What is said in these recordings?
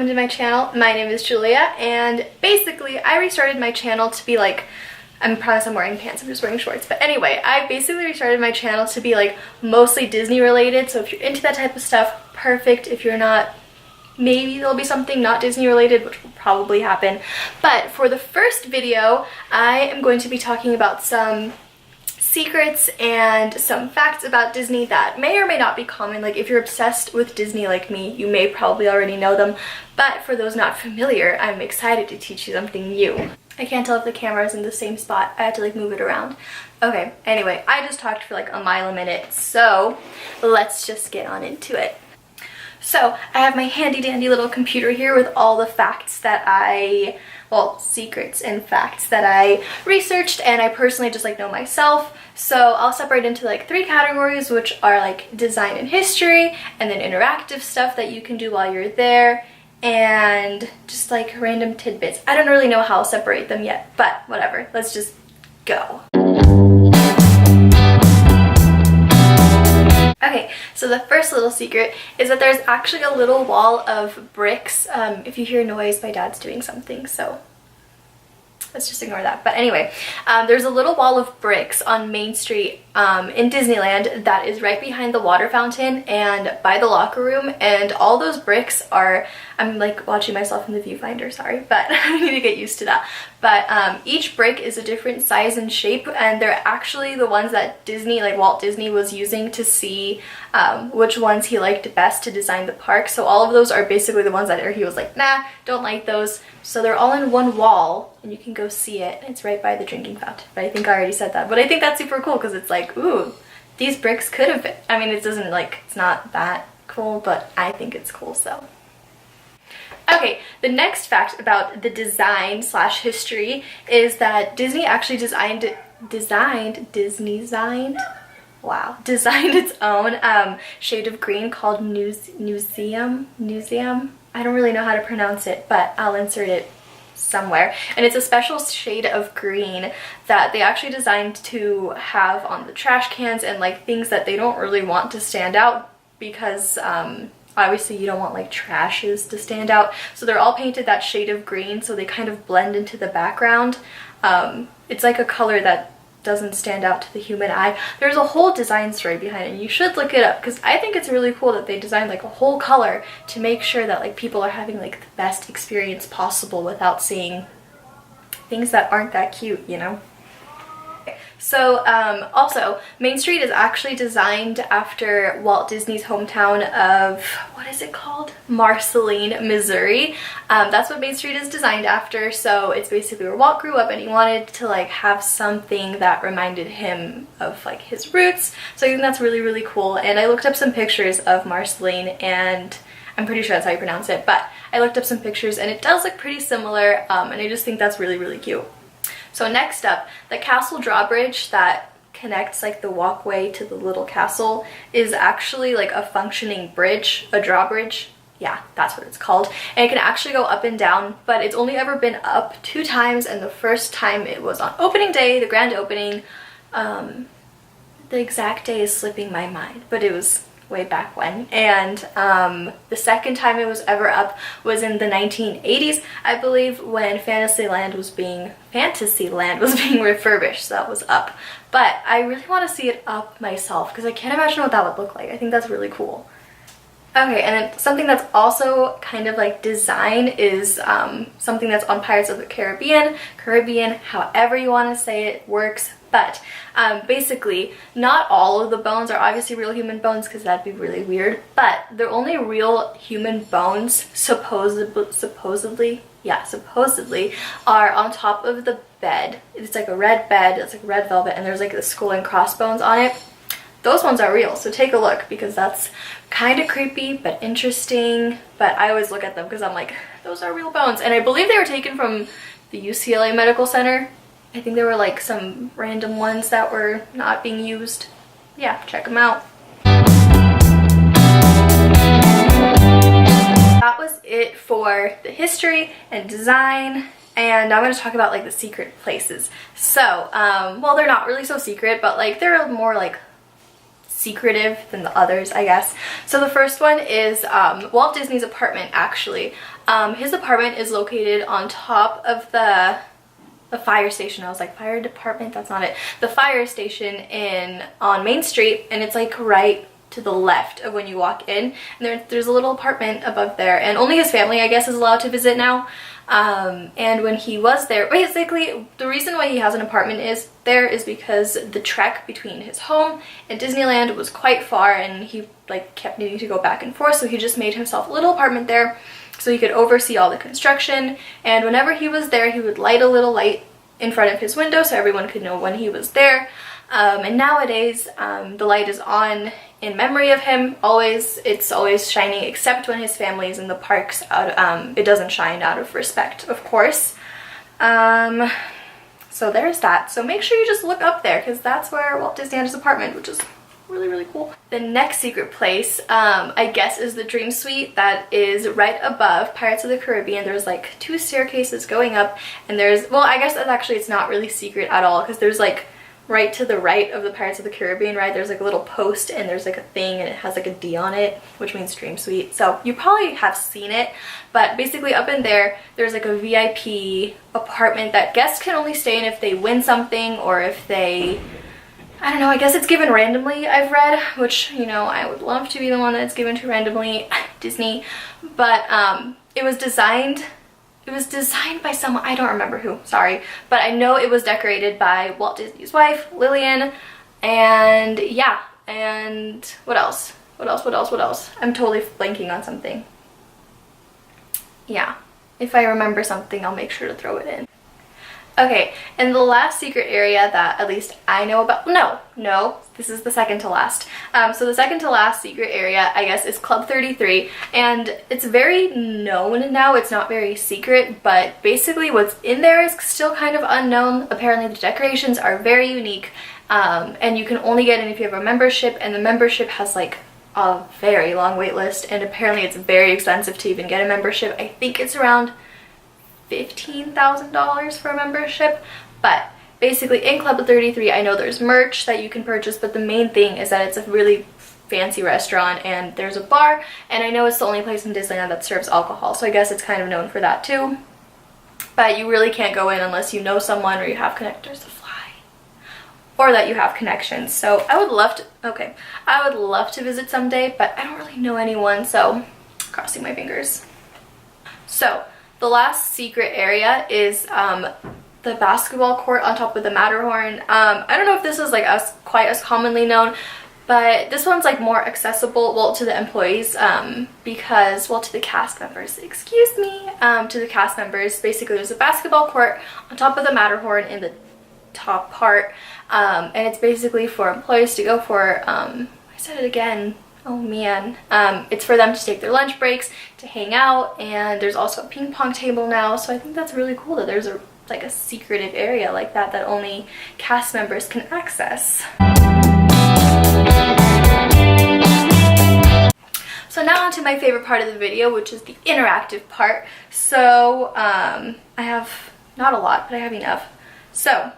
welcome to my channel. My name is Julia, and basically I restarted my channel to be like, I promise I'm wearing pants, I'm just wearing shorts, but anyway, I basically restarted my channel to be like mostly Disney related, so if you're into that type of stuff, perfect. If you're not, maybe there'll be something not Disney related, which will probably happen. But for the first video, I am going to be talking about some secrets and some facts about Disney that may or may not be common. Like if you're obsessed with Disney like me, you may probably already know them, but for those not familiar, I'm excited to teach you something new. I can't tell if the camera is in the same spot. I had to like move it around. Okay, anyway, I just talked for like a mile a minute, so let's just get on into it. So I have my handy dandy little computer here with all the facts that secrets and facts that I researched and I personally just like know myself. So I'll separate into like 3 categories, which are like design and history, and then interactive stuff that you can do while you're there, and just like random tidbits. I don't really know how I'll separate them yet, but whatever, let's just go. Okay, so the first little secret is that there's actually a little wall of bricks. If you hear noise, my dad's doing something, so let's just ignore that. But anyway, there's a little wall of bricks on Main Street in Disneyland that is right behind the water fountain and by the locker room, and all those bricks are, I'm like watching myself in the viewfinder, sorry, but I need to get used to that. But each brick is a different size and shape, and they're actually the ones that Disney, like Walt Disney, was using to see which ones he liked best to design the park. So all of those are basically the ones that he was like, nah, don't like those. So they're all in one wall, and you can go see it. It's right by the drinking fountain. But I think I already said that. But I think that's super cool because it's like, ooh, these bricks could have been. I mean, it doesn't like, it's not that cool, but I think it's cool, so. Okay, the next fact about the design slash history is that Disney actually designed its own shade of green called Museum. I don't really know how to pronounce it, but I'll insert it somewhere. And it's a special shade of green that they actually designed to have on the trash cans and like things that they don't really want to stand out because obviously you don't want like trashes to stand out. So they're all painted that shade of green so they kind of blend into the background. It's like a color that doesn't stand out to the human eye. There's a whole design story behind it, and you should look it up because I think it's really cool that they designed like a whole color to make sure that like people are having like the best experience possible without seeing things that aren't that cute, you know? So also Main Street is actually designed after Walt Disney's hometown of, what is it called? Marceline, Missouri. That's what Main Street is designed after, so it's basically where Walt grew up and he wanted to like have something that reminded him of like his roots. So I think that's really, really cool. And I looked up some pictures of Marceline, and I'm pretty sure that's how you pronounce it, but I looked up some pictures and it does look pretty similar, and I just think that's really, really cute. So next up, the castle drawbridge that connects like the walkway to the little castle is actually like a functioning bridge, a drawbridge. Yeah, that's what it's called. And it can actually go up and down, but it's only ever been up 2 times, and the first time it was on opening day, the grand opening. The exact day is slipping my mind, but it was way back when. And the second time it was ever up was in the 1980s, I believe, when Fantasyland was being refurbished, so that was up. But I really want to see it up myself because I can't imagine what that would look like. I think that's really cool. Okay, and then something that's also kind of like design is something that's on Pirates of the Caribbean, however you want to say it works. But basically, not all of the bones are obviously real human bones because that'd be really weird, but they're only real human bones supposedly are on top of the bed. It's like a red bed, it's like red velvet, and there's like the skull and crossbones on it. Those ones are real, so take a look because that's kind of creepy but interesting. But I always look at them because I'm like, those are real bones. And I believe they were taken from the UCLA Medical Center. I think there were like some random ones that were not being used. Yeah, check them out. That was it for the history and design, and I'm going to talk about like the secret places. So, well, they're not really so secret, but like they're more like secretive than the others, I guess. So the first one is Walt Disney's apartment, actually. His apartment is located on top of the fire station. I was like, fire department? That's not it. The fire station on Main Street, and it's like right to the left of when you walk in. And there's a little apartment above there, and only his family, I guess, is allowed to visit now. And when he was there, basically the reason why he has an apartment is because the trek between his home and Disneyland was quite far, and he like kept needing to go back and forth, so he just made himself a little apartment there so he could oversee all the construction. And whenever he was there, he would light a little light in front of his window so everyone could know when he was there. And nowadays the light is on in memory of him. It's always shining, except when his family is in the parks. It doesn't shine out of respect, of course. So there's that. So make sure you just look up there, because that's where Walt Disney had his apartment, which is really, really cool. The next secret place, I guess, is the Dream Suite that is right above Pirates of the Caribbean. There's like 2 staircases going up, and well, I guess it's not really secret at all, because there's like right to the right of the Pirates of the Caribbean ride, there's like a little post, and there's like a thing, and it has like a D on it, which means Dream Suite. So you probably have seen it, but basically up in there's like a VIP apartment that guests can only stay in if they win something, or if they, I don't know, I guess it's given randomly, I've read, which, you know, I would love to be the one that's given to randomly, Disney. But it was designed by someone, I don't remember who, sorry, but I know it was decorated by Walt Disney's wife, Lillian. And yeah, and what else? I'm totally blanking on something. Yeah, if I remember something, I'll make sure to throw it in. Okay, and the last secret area that at least I know about, no, this is the second to last. So the second to last secret area, I guess, is Club 33, and it's very known now. It's not very secret, but basically what's in there is still kind of unknown. Apparently the decorations are very unique, and you can only get in if you have a membership, and the membership has like a very long wait list, and apparently it's very expensive to even get a membership. I think it's around $15,000 for a membership. But basically in Club 33, I know there's merch that you can purchase, but the main thing is that it's a really fancy restaurant, and there's a bar, and I know it's the only place in Disneyland that serves alcohol, so I guess it's kind of known for that too. But you really can't go in unless you know someone, or you have connectors to fly, or that you have connections. So I would love to visit someday, but I don't really know anyone, so crossing my fingers. So the last secret area is the basketball court on top of the Matterhorn. I don't know if this is like quite as commonly known, but this one's like more accessible, well, to the employees, because, well, to the cast members, excuse me, to the cast members. Basically there's a basketball court on top of the Matterhorn in the top part, and it's basically for employees to go for, I said it again, oh man, it's for them to take their lunch breaks, to hang out, and there's also a ping pong table now. So I think that's really cool that there's a secretive area like that only cast members can access. So now on to my favorite part of the video, which is the interactive part. So I have not a lot, but I have enough. So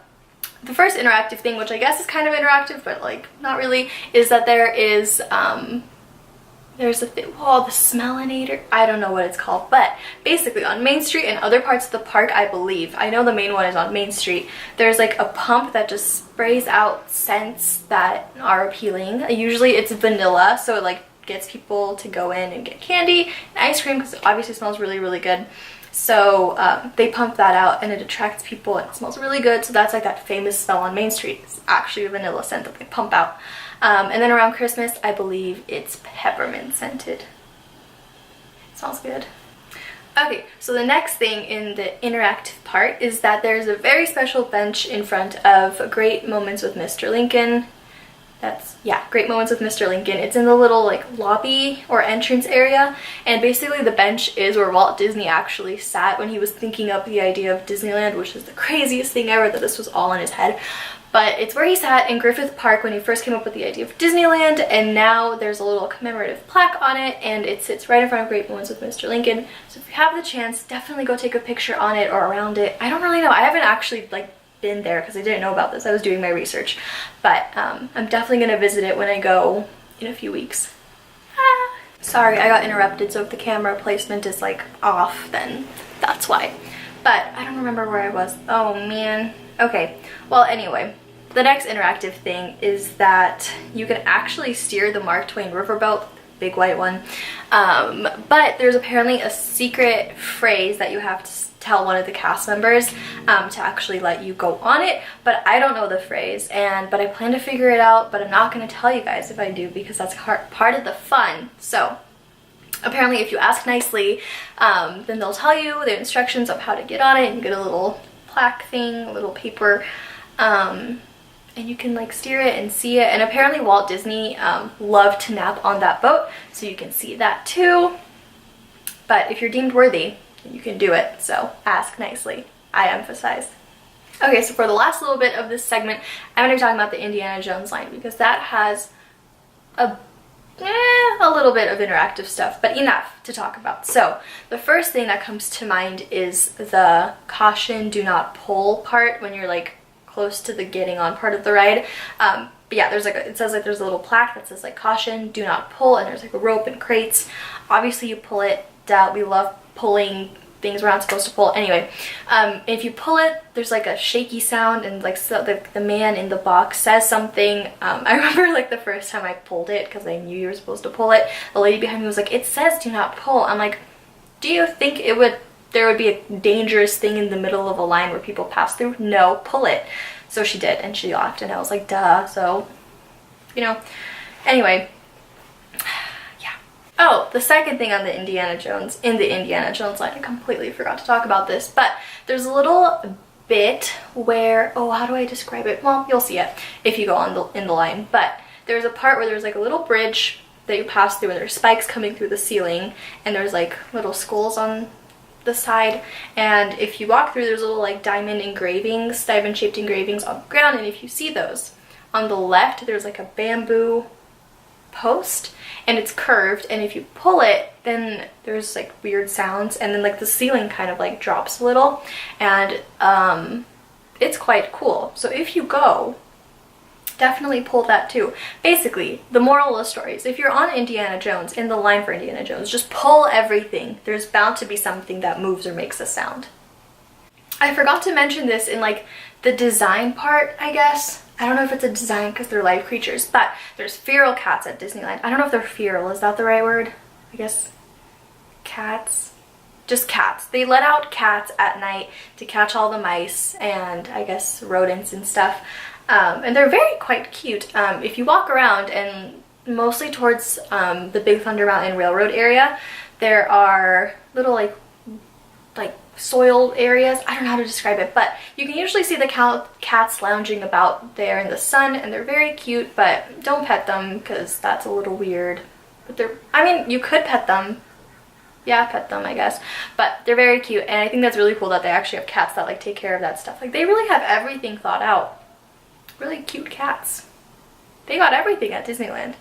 the first interactive thing, which I guess is kind of interactive, but like not really, is that there's a thing, the smellinator, I don't know what it's called, but basically on Main Street and other parts of the park, I believe, I know the main one is on Main Street, there's like a pump that just sprays out scents that are appealing. Usually it's vanilla, so it like gets people to go in and get candy and ice cream, because it obviously smells really, really good. So they pump that out, and it attracts people, and it smells really good. So that's like that famous smell on Main Street. It's actually a vanilla scent that they pump out. And then around Christmas, I believe it's peppermint scented. It smells good. Okay, so the next thing in the interactive part is that there's a very special bench in front of Great Moments with Mr. Lincoln. Great Moments with Mr. Lincoln. It's in the little like lobby or entrance area, and basically the bench is where Walt Disney actually sat when he was thinking up the idea of Disneyland, which is the craziest thing ever that this was all in his head. But it's where he sat in Griffith Park when he first came up with the idea of Disneyland, and now there's a little commemorative plaque on it, and it sits right in front of Great Moments with Mr. Lincoln. So if you have the chance, definitely go take a picture on it or around it. I don't really know. I haven't actually like been there because I didn't know about this. I was doing my research, but I'm definitely gonna visit it when I go in a few weeks. Sorry, I got interrupted, so if the camera placement is like off, then that's why. But I don't remember where I was. Oh man. Okay, well anyway, the next interactive thing is that you can actually steer the Mark Twain riverboat, big white one, but there's apparently a secret phrase that you have to tell one of the cast members to actually let you go on it, but I don't know the phrase, but I plan to figure it out, but I'm not going to tell you guys if I do because that's part of the fun. So apparently if you ask nicely, then they'll tell you the instructions of how to get on it, and you get a little plaque thing, a little paper, and you can like steer it and see it. And apparently Walt Disney loved to nap on that boat, so you can see that too. But if you're deemed worthy, you can do it, so ask nicely, I emphasize. Okay, so for the last little bit of this segment, I'm going to be talking about the Indiana Jones line because that has a little bit of interactive stuff, but enough to talk about. So the first thing that comes to mind is the caution, do not pull part when you're like close to the getting on part of the ride. But yeah, there's like it says like there's a little plaque that says like caution, do not pull, and there's like a rope and crates. Obviously you pull it. We love pulling things we're not supposed to pull. Anyway, if you pull it, there's like a shaky sound, and like so the man in the box says something. I remember like the first time I pulled it, because I knew you were supposed to pull it, the lady behind me was like, it says do not pull. I'm like, do you think there would be a dangerous thing in the middle of a line where people pass through? No, pull it. So she did, and she laughed, and I was like, duh. So, you know, anyway. Oh, the second thing on the Indiana Jones line, I completely forgot to talk about this, but there's a little bit where, oh, how do I describe it? Well, you'll see it if you go in the line, but there's a part where there's like a little bridge that you pass through, and there's spikes coming through the ceiling, and there's like little skulls on the side, and if you walk through, there's little like diamond-shaped engravings on the ground, and if you see those, on the left, there's like a bamboo post, and it's curved, and if you pull it, then there's like weird sounds, and then like the ceiling kind of like drops a little, and it's quite cool. So if you go, definitely pull that too. Basically, the moral of the story is if you're on Indiana Jones, in the line for Indiana Jones, just pull everything. There's bound to be something that moves or makes a sound. I forgot to mention this in like the design part, I guess. I don't know if it's a design because they're live creatures, but there's feral cats at Disneyland. I don't know if they're feral, is that the right word? I guess cats? Just cats. They let out cats at night to catch all the mice and I guess rodents and stuff. And they're quite cute. If you walk around, and mostly towards the Big Thunder Mountain Railroad area, there are little like soiled areas. I don't know how to describe it, but you can usually see the cats lounging about there in the sun, and they're very cute, but don't pet them because that's a little weird. But I mean, you could pet them. Yeah, pet them, I guess. But they're very cute, and I think that's really cool that they actually have cats that like take care of that stuff. Like, they really have everything thought out. Really cute cats. They got everything at Disneyland.